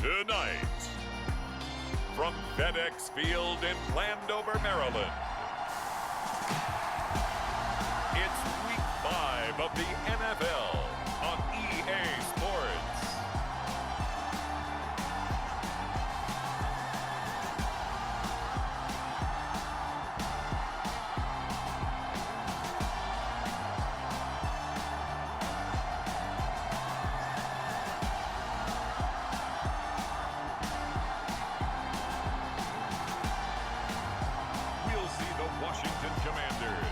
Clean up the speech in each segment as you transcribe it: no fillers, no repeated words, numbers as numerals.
Tonight, from FedEx Field in Landover, Maryland, it's Week 5 of the NFL on EA Sports. Washington Commanders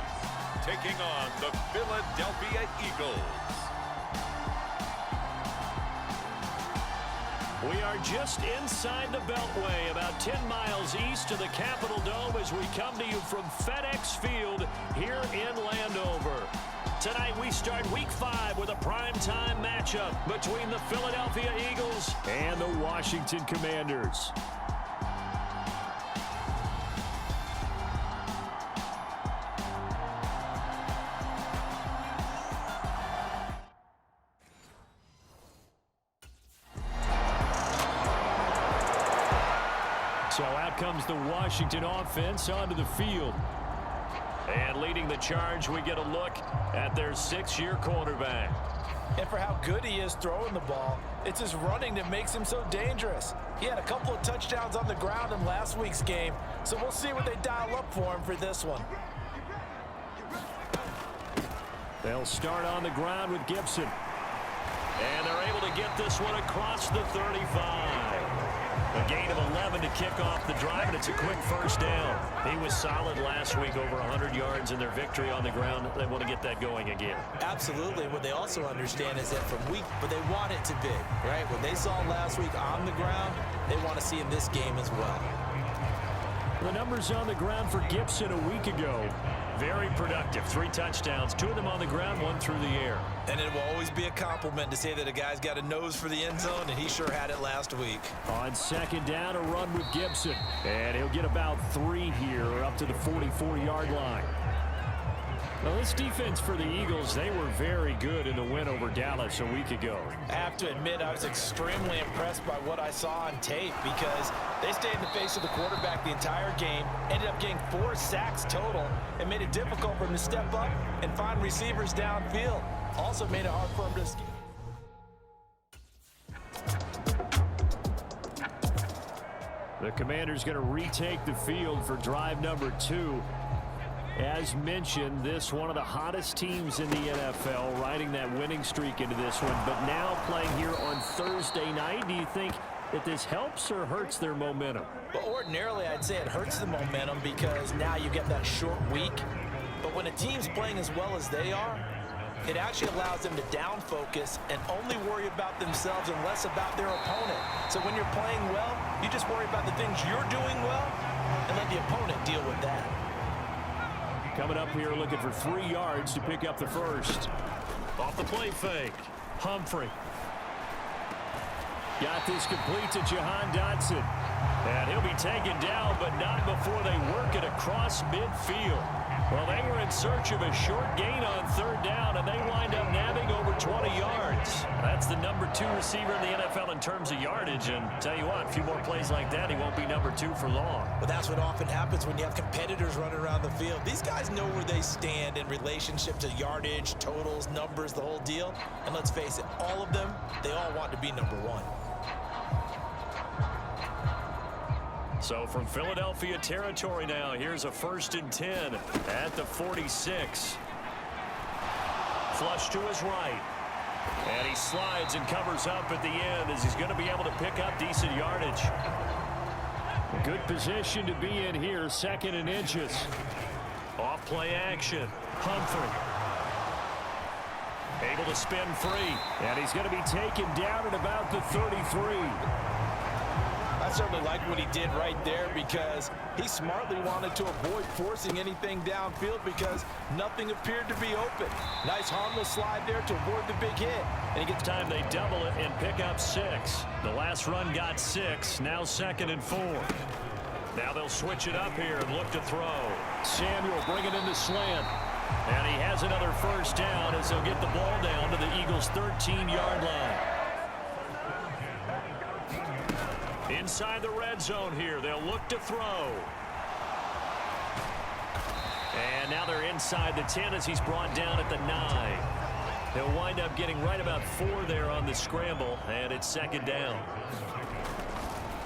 taking on the Philadelphia Eagles. We are just inside the Beltway, about 10 miles east of the Capitol Dome as we come to you from FedEx Field here in Landover. Tonight we start Week 5 with a primetime matchup between the Philadelphia Eagles and the Washington Commanders. So out comes the Washington offense onto the field. And leading the charge, we get a look at their 6-year quarterback. And for how good he is throwing the ball, it's his running that makes him so dangerous. He had a couple of touchdowns on the ground in last week's game, so we'll see what they dial up for him for this one. They'll start on the ground with Gibson. And they're able to get this one across the 35. A gain of 11 to kick off the drive, and it's a quick first down. He was solid last week, over 100 yards in their victory on the ground. They want to get that going again. Absolutely. What they also understand is that from week, but they want it to be, right? What they saw last week on the ground, they want to see in this game as well. The numbers on the ground for Gibson a week ago. Very productive. 3 touchdowns, 2 of them on the ground, 1 through the air. And it will always be a compliment to say that a guy's got a nose for the end zone, and he sure had it last week. On second down, a run with Gibson. And he'll get about 3 here, up to the 44-yard line. Well, this defense for the Eagles, they were very good in the win over Dallas a week ago. I have to admit, I was extremely impressed by what I saw on tape because they stayed in the face of the quarterback the entire game, ended up getting 4 sacks total, and made it difficult for him to step up and find receivers downfield. Also made it hard for him to... The Commanders going to retake the field for drive number 2. As mentioned, this one of the hottest teams in the NFL, riding that winning streak into this one, but now playing here on Thursday night. Do you think that this helps or hurts their momentum? Well, ordinarily, I'd say it hurts the momentum because now you get that short week. But when a team's playing as well as they are, it actually allows them to down focus and only worry about themselves and less about their opponent. So when you're playing well, you just worry about the things you're doing well and let the opponent deal with that. Coming up here looking for 3 yards to pick up the first. Off the play fake. Humphrey. Got this complete to Jahan Dotson. And he'll be taken down, but not before they work it across midfield. Well, they were in search of a short gain on 3rd down, and they wind up nabbing over 20 yards. That's the number 2 receiver in the NFL in terms of yardage. And tell you what, a few more plays like that, he won't be number 2 for long. Well, that's what often happens when you have competitors running around the field. These guys know where they stand in relationship to yardage, totals, numbers, the whole deal. And let's face it, all of them, they all want to be number 1. So from Philadelphia territory now, here's a 1st and 10 at the 46. Flush to his right. And he slides and covers up at the end as he's going to be able to pick up decent yardage. Good position to be in here, 2nd and inches. Off play action. Humphrey. Able to spin free. And he's going to be taken down at about the 33. I certainly like what he did right there because he smartly wanted to avoid forcing anything downfield because nothing appeared to be open. Nice harmless slide there to avoid the big hit. And he gets time they double it and pick up 6. The last run got 6. Now 2nd and 4. Now they'll switch it up here and look to throw. Samuel bringing in the slant. And he has another 1st down as they'll get the ball down to the Eagles' 13-yard line. Inside the red zone here, they'll look to throw. And now they're inside the 10 as he's brought down at the 9. He'll wind up getting right about 4 there on the scramble, and it's second down.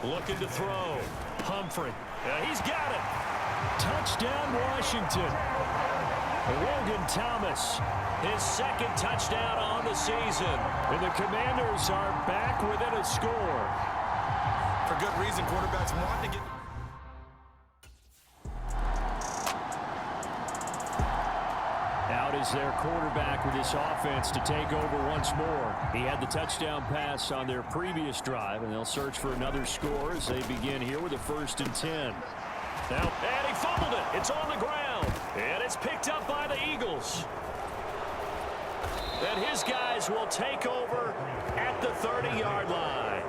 Looking to throw. Humphrey. He's got it. Touchdown, Washington. Logan Thomas, his second touchdown on the season. And the Commanders are back within a score. For good reason, quarterbacks want to get... Out is their quarterback with this offense to take over once more. He had the touchdown pass on their previous drive, and they'll search for another score as they begin here with a 1st and 10. Now, and he fumbled it. It's on the ground, and it's picked up by the Eagles. And his guys will take over at the 30-yard line.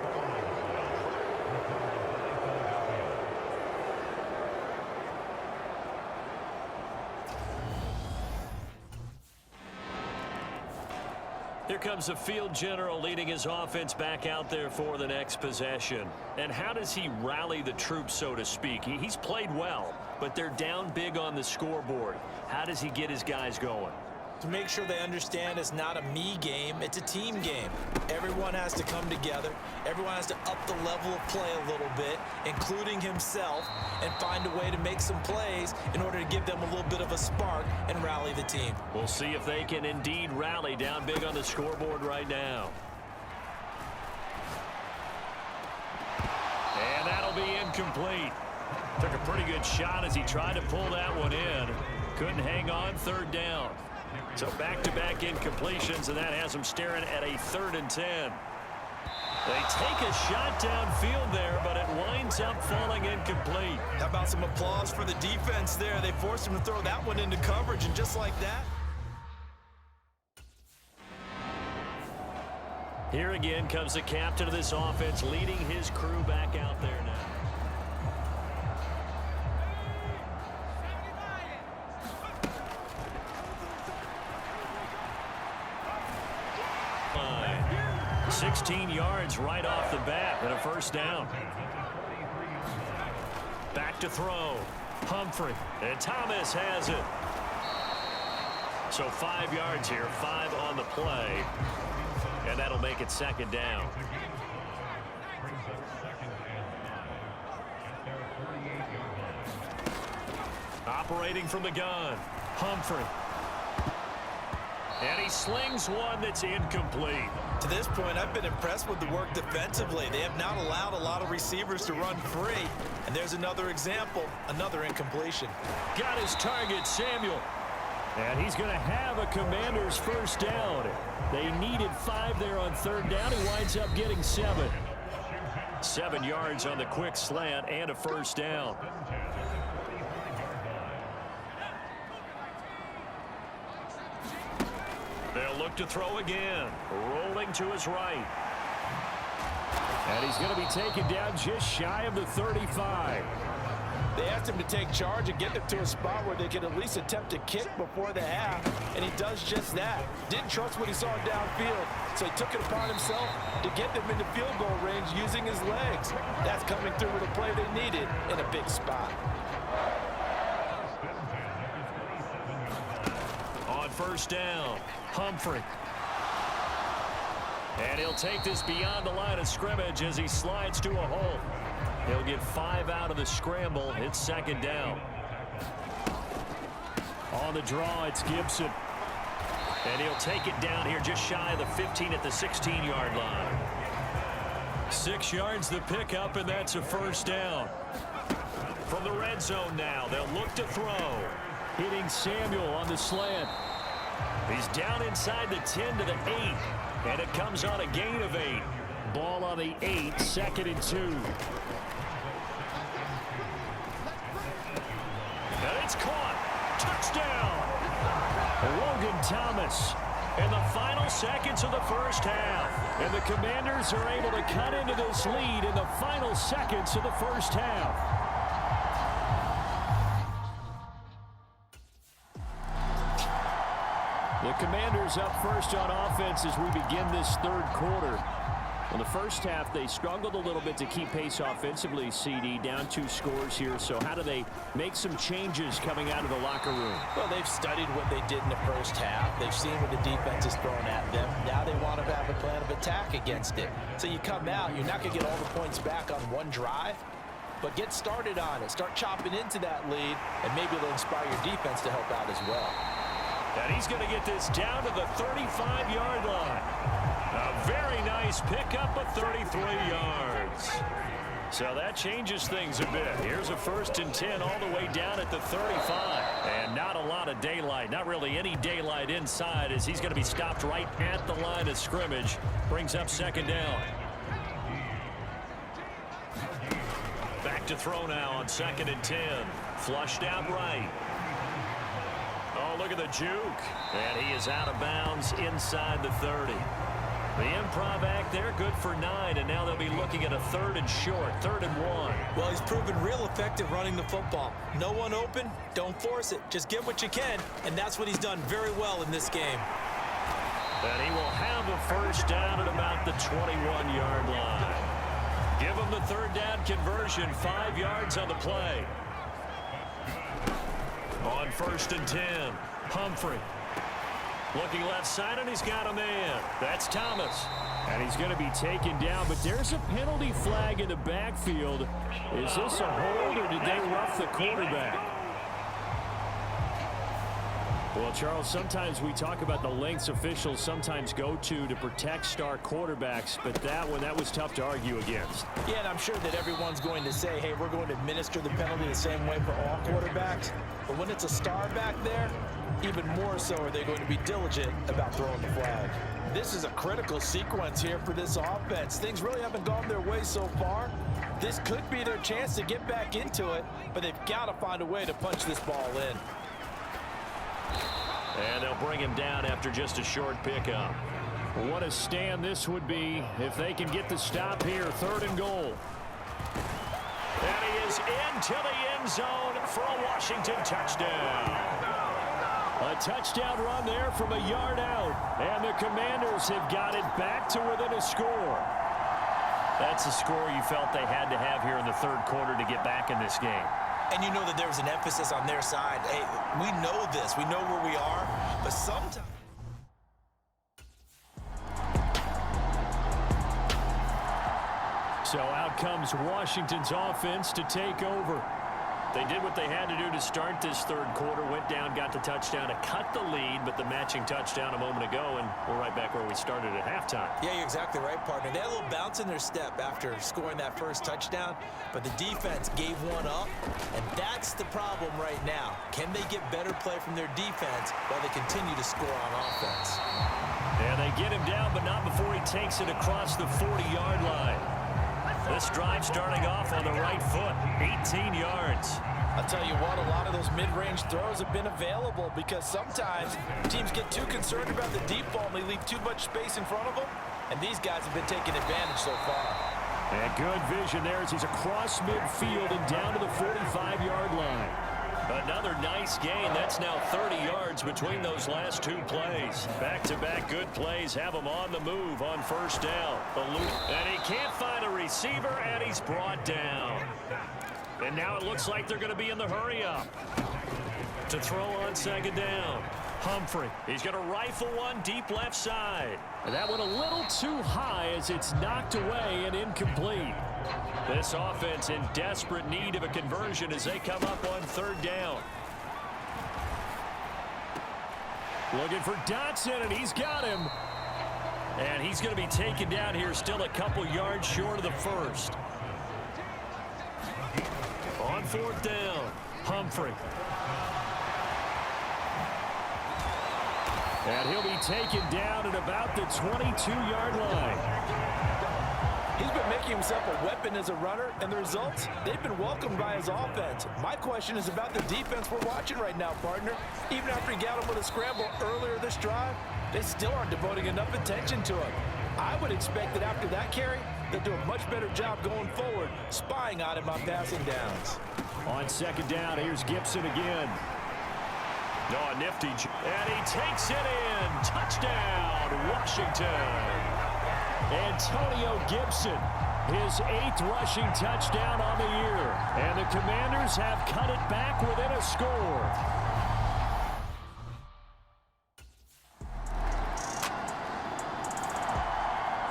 Here comes the field general leading his offense back out there for the next possession. And how does he rally the troops, so to speak? He's played well, but they're down big on the scoreboard. How does he get his guys going? To make sure they understand it's not a me game, it's a team game. Everyone has to come together. Everyone has to up the level of play a little bit, including himself, and find a way to make some plays in order to give them a little bit of a spark and rally the team. We'll see if they can indeed rally down big on the scoreboard right now. And that'll be incomplete. Took a pretty good shot as he tried to pull that one in. Couldn't hang on, 3rd down. So back-to-back incompletions, and that has them staring at a 3rd and 10. They take a shot downfield there, but it winds up falling incomplete. How about some applause for the defense there? They forced him to throw that one into coverage, and just like that. Here again comes the captain of this offense, leading his crew back out there now. Line. 16 yards right off the bat and a 1st down. Back to throw. Humphrey. And Thomas has it. So 5 yards here, 5 on the play. And that'll make it 2nd down. Operating from the gun. Humphrey. And he slings one that's incomplete. To this point, I've been impressed with the work defensively. They have not allowed a lot of receivers to run free. And there's another example, another incompletion. Got his target, Samuel. And he's going to have a Commander's 1st down. They needed 5 there on 3rd down. He winds up getting 7. 7 yards on the quick slant and a 1st down. They'll look to throw again. Rolling to his right. And he's going to be taken down just shy of the 35. They asked him to take charge and get them to a spot where they could at least attempt a kick before the half, and he does just that. Didn't trust what he saw downfield, so he took it upon himself to get them into field goal range using his legs. That's coming through with a play they needed in a big spot. On 1st down, Humphrey. And he'll take this beyond the line of scrimmage as he slides to a hole. He'll get 5 out of the scramble. It's 2nd down. On the draw, it's Gibson. And he'll take it down here just shy of the 15 at the 16-yard line. 6 yards the pickup, and that's a 1st down. From the red zone now, they'll look to throw. Hitting Samuel on the slant. He's down inside the 10 to the 8. And it comes on a gain of 8. Ball on the 8, 2nd and 2. And it's caught. Touchdown. Logan Thomas in the final seconds of the 1st half. And the Commanders are able to cut into this lead in the final seconds of the 1st half. The Commanders up first on offense as we begin this 3rd quarter. Well, the first half, they struggled a little bit to keep pace offensively, CD, down 2 scores here. So how do they make some changes coming out of the locker room? Well, they've studied what they did in the first half. They've seen what the defense is throwing at them. Now they want to have a plan of attack against it. So you come out, you're not going to get all the points back on one drive, but get started on it. Start chopping into that lead, and maybe it'll inspire your defense to help out as well. And he's going to get this down to the 35-yard line. A very nice pickup of 33 yards. So that changes things a bit. Here's a 1st and 10 all the way down at the 35. And not a lot of daylight, not really any daylight inside, as he's going to be stopped right at the line of scrimmage. Brings up 2nd down. Back to throw now on 2nd and 10. Flushed out right. Oh, look at the juke. And he is out of bounds inside the 30. The improv act there, good for 9, and now they'll be looking at a 3rd and short, 3rd and 1. Well, he's proven real effective running the football. No one open, don't force it. Just get what you can, and that's what he's done very well in this game. And he will have a 1st down at about the 21-yard line. Give him the 3rd down conversion, 5 yards on the play. On 1st and 10, Humphrey. Looking left side, and he's got a man. That's Thomas. And he's going to be taken down, but there's a penalty flag in the backfield. Is this a hold, or did they rough the quarterback? Well, Charles, sometimes we talk about the lengths officials sometimes go to protect star quarterbacks, but that was tough to argue against. Yeah, and I'm sure that everyone's going to say, hey, we're going to administer the penalty the same way for all quarterbacks. But when it's a star back there, even more so are they going to be diligent about throwing the flag. This is a critical sequence here for this offense. Things really haven't gone their way so far. This could be their chance to get back into it, but they've got to find a way to punch this ball in. And they'll bring him down after just a short pickup. What a stand this would be if they can get the stop here. 3rd and goal. And he is into the end zone for a Washington touchdown. A touchdown run there from a yard out. And the Commanders have got it back to within a score. That's a score you felt they had to have here in the 3rd quarter to get back in this game. And you know that there was an emphasis on their side. Hey, we know this. We know where we are. But sometimes... So out comes Washington's offense to take over. They did what they had to do to start this 3rd quarter. Went down, got the touchdown to cut the lead, but the matching touchdown a moment ago, and we're right back where we started at halftime. Yeah, you're exactly right, partner. They had a little bounce in their step after scoring that first touchdown, but the defense gave one up, and that's the problem right now. Can they get better play from their defense while they continue to score on offense? And they get him down, but not before he takes it across the 40-yard line. This drive starting off on the right foot, 18 yards. I'll tell you what, a lot of those mid-range throws have been available because sometimes teams get too concerned about the deep ball and they leave too much space in front of them, and these guys have been taking advantage so far. And good vision there as he's across midfield and down to the 45-yard line. Another nice gain. That's now 30 yards between those last 2 plays. Back-to-back good plays have him on the move on 1st down. And he can't find a receiver, and he's brought down. And now it looks like they're going to be in the hurry-up. To throw on 2nd down. Humphrey. He's going to rifle one deep left side. And that went a little too high as it's knocked away and incomplete. This offense in desperate need of a conversion as they come up on 3rd down. Looking for Dotson, and he's got him. And he's going to be taken down here, still a couple yards short of the 1st. On 4th down, Humphrey. And he'll be taken down at about the 22-yard line. He's been making himself a weapon as a runner, and the results, they've been welcomed by his offense. My question is about the defense we're watching right now, partner. Even after he got him with a scramble earlier this drive, they still aren't devoting enough attention to him. I would expect that after that carry, they'll do a much better job going forward, spying on him on passing downs. On 2nd down, here's Gibson again. No, a nifty, and he takes it in. Touchdown, Washington. Antonio Gibson, his 8th rushing touchdown on the year. And the Commanders have cut it back within a score.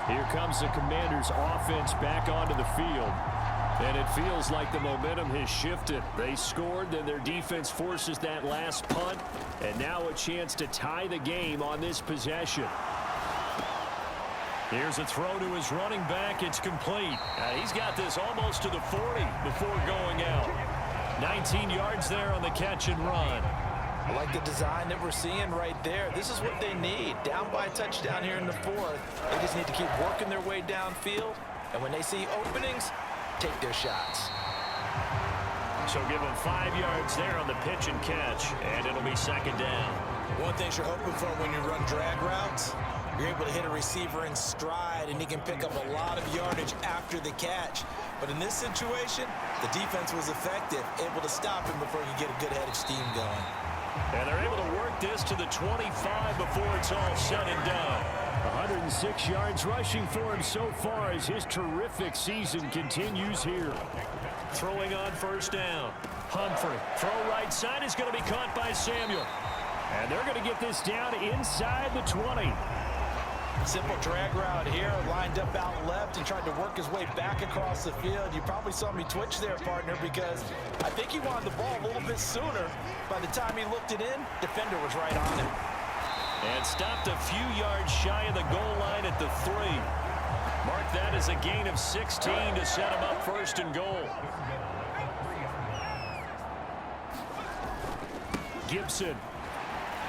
Here comes the Commanders' offense back onto the field. And it feels like the momentum has shifted. They scored, then their defense forces that last punt. And now a chance to tie the game on this possession. Here's a throw to his running back. It's complete. He's got this almost to the 40 before going out. 19 yards there on the catch and run. I like the design that we're seeing right there. This is what they need. Down by a touchdown here in the 4th. They just need to keep working their way downfield. And when they see openings, take their shots. So give them 5 yards there on the pitch and catch. And it'll be 2nd down. One thing you're hoping for when you run drag routes, you're able to hit a receiver in stride, and he can pick up a lot of yardage after the catch. But in this situation, the defense was effective, able to stop him before he could get a good head of steam going. And they're able to work this to the 25 before it's all said and done. 106 yards rushing for him so far as his terrific season continues here. Throwing on 1st down. Humphrey. Throw right side is going to be caught by Samuel. And they're going to get this down inside the 20. Simple drag route here, lined up out left and tried to work his way back across the field. You probably saw me twitch there, partner, because I think he wanted the ball a little bit sooner. By the time he looked it in, defender was right on him. And stopped a few yards shy of the goal line at the 3. Mark that as a gain of 16 to set him up 1st and goal. Gibson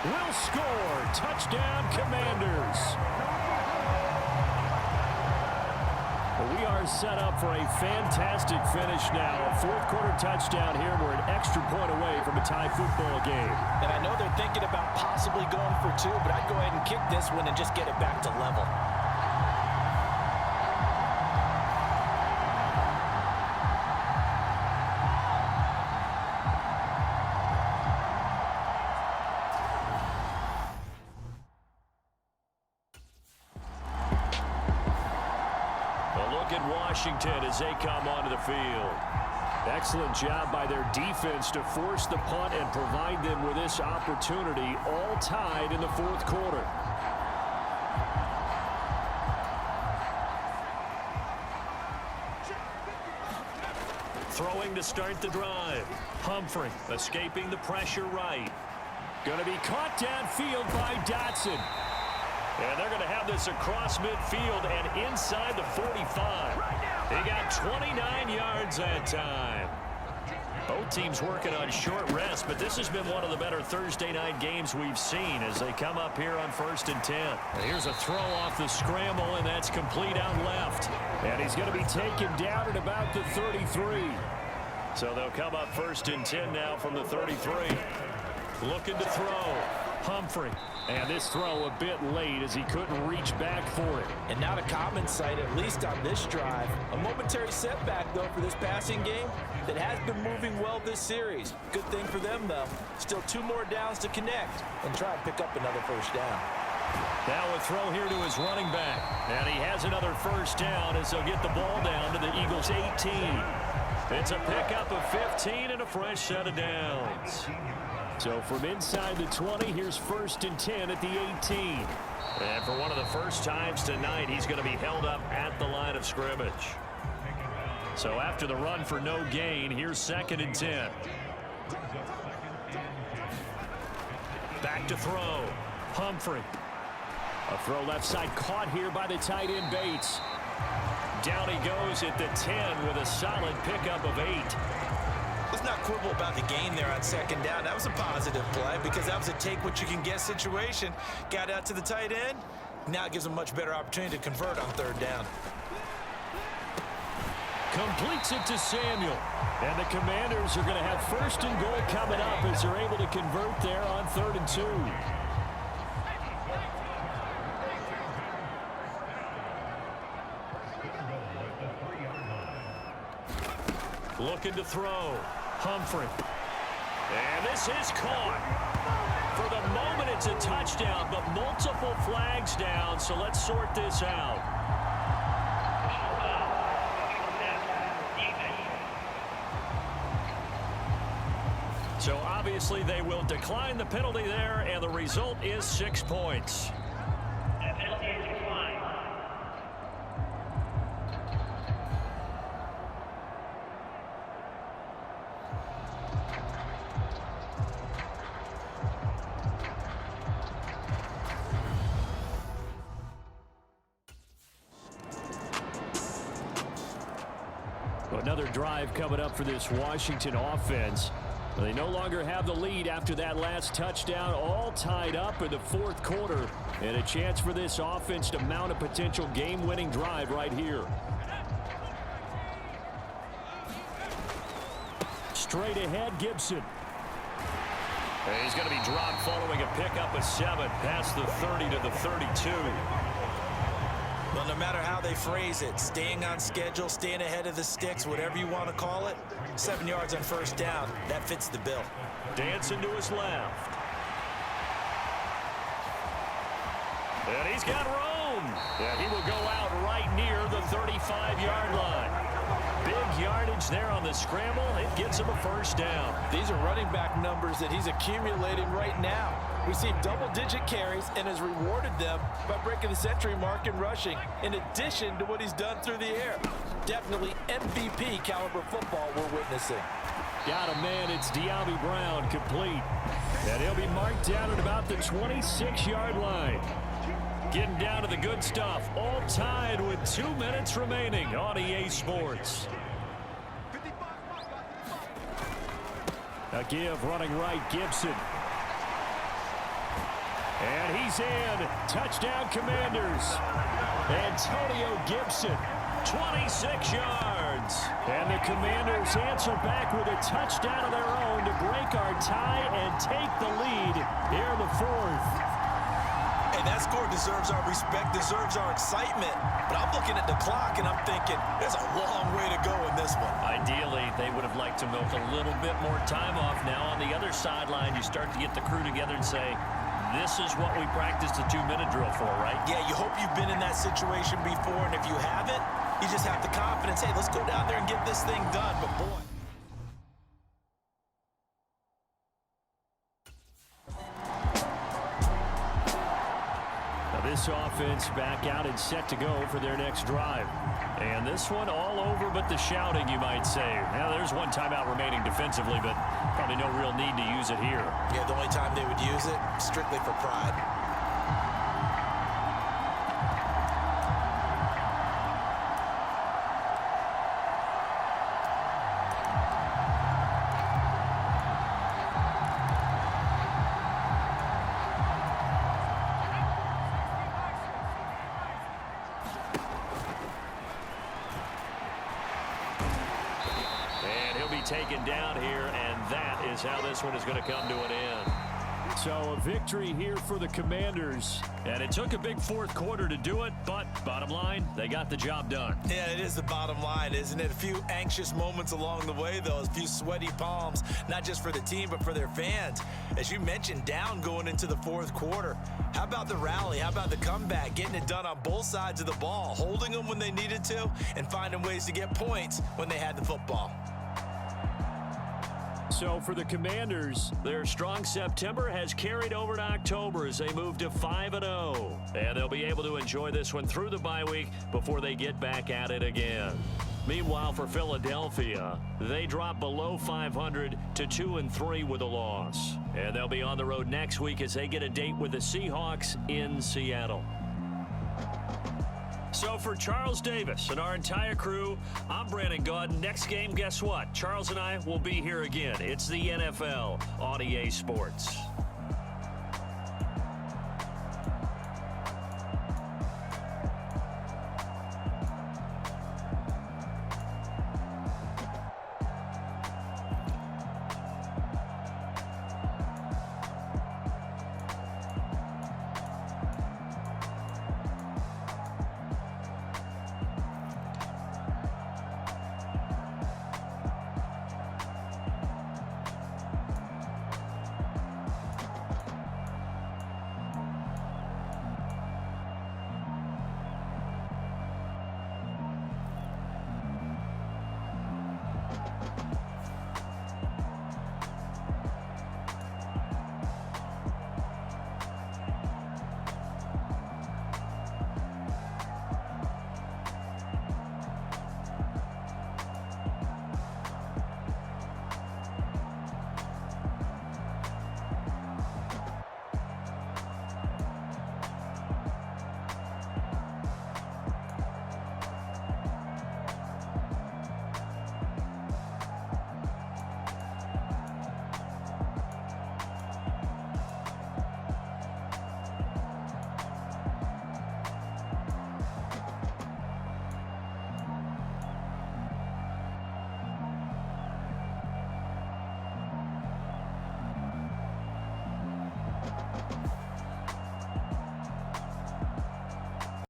will score. Touchdown, Commanders. We are set up for a fantastic finish now. A 4th quarter touchdown here. We're an extra point away from a tie football game. And I know they're thinking about possibly going for 2, but I'd go ahead and kick this one and just get it back to level. Washington as they come onto the field. Excellent job by their defense to force the punt and provide them with this opportunity, all tied in the 4th quarter. Throwing to start the drive. Humphrey escaping the pressure right. Going to be caught downfield by Dotson. And they're going to have this across midfield and inside the 45. He got 29 yards that time. Both teams working on short rest, but this has been one of the better Thursday night games we've seen as they come up here on 1st and 10. And here's a throw off the scramble, and that's complete out left. And he's going to be taken down at about the 33. So they'll come up 1st and 10 now from the 33. Looking to throw. Humphrey. And this throw a bit late as he couldn't reach back for it. And not a common sight, at least on this drive. A momentary setback, though, for this passing game that has been moving well this series. Good thing for them, though. Still 2 more downs to connect and try and pick up another 1st down. Now a throw here to his running back. And he has another 1st down as they'll get the ball down to the Eagles' 18. It's a pickup of 15 and a fresh set of downs. So from inside the 20, here's 1st and 10 at the 18. And for one of the first times tonight, he's going to be held up at the line of scrimmage. So after the run for no gain, here's 2nd and 10. Back to throw. Humphrey. A throw left side caught here by the tight end Bates. Down he goes at the 10 with a solid pickup of 8. Let's not quibble about the gain there on 2nd down. That was a positive play because that was a take-what-you-can-get situation. Got out to the tight end. Now it gives them a much better opportunity to convert on 3rd down. Completes it to Samuel. And the Commanders are going to have 1st and goal coming up as they're able to convert there on 3rd and 2. Looking to throw. Humphrey. And this is caught. For the moment, it's a touchdown, but multiple flags down, so let's sort this out. obviously they will decline the penalty there, and the result is 6 points. Another drive coming up for this Washington offense. They no longer have the lead after that last touchdown, all tied up in the fourth quarter, and a chance for this offense to mount a potential game-winning drive right here. Straight ahead, Gibson. And he's going to be dropped following a pickup of 7 past the 30 to the 32. Well, no matter how they phrase it, staying on schedule, staying ahead of the sticks, whatever you want to call it, 7 yards on first down, that fits the bill. Dancing to his left. And he's got room. And he will go out right near the 35-yard line. Big yardage there on the scramble. It gets him a first down. These are running back numbers that he's accumulating right now. Received double-digit carries and has rewarded them by breaking the century mark in rushing, in addition to what he's done through the air. Definitely MVP caliber football we're witnessing. Got a man, it's De'Ami Brown, complete. And he'll be marked down at about the 26-yard line. Getting down to the good stuff, all tied with 2 minutes remaining on EA Sports. A give running right, Gibson. And he's in. Touchdown, Commanders. Antonio Gibson, 26 yards. And the Commanders answer back with a touchdown of their own to break our tie and take the lead here in the fourth. And that score deserves our respect, deserves our excitement. But I'm looking at the clock, and I'm thinking there's a long way to go in this one. Ideally, they would have liked to milk a little bit more time off. Now on the other sideline, you start to get the crew together and say, this is what we practiced the 2-minute drill for, right? Yeah, you hope you've been in that situation before, and if you haven't, you just have the confidence, hey, let's go down there and get this thing done. But boy. This offense back out and set to go for their next drive. And this one all over but the shouting, you might say. Now, there's one timeout remaining defensively, but probably no real need to use it here. Yeah, the only time they would use it, strictly for pride. Taken down here, and that is how this one is going to come to an end. So a victory here for the Commanders, and it took a big fourth quarter to do it, but bottom line, they got the job done. Yeah, it is the bottom line, isn't it? A few anxious moments along the way, though, a few sweaty palms, not just for the team, but for their fans. As you mentioned, down going into the fourth quarter. How about the rally? How about the comeback? Getting it done on both sides of the ball, holding them when they needed to, and finding ways to get points when they had the football. So for the Commanders, their strong September has carried over to October as they move to 5-0. And they'll be able to enjoy this one through the bye week before they get back at it again. Meanwhile, for Philadelphia, they drop below 500 to 2-3 with a loss. And they'll be on the road next week as they get a date with the Seahawks in Seattle. So for Charles Davis and our entire crew, I'm Brandon Gaudin. Next game, guess what? Charles and I will be here again. It's the NFL on EA Sports.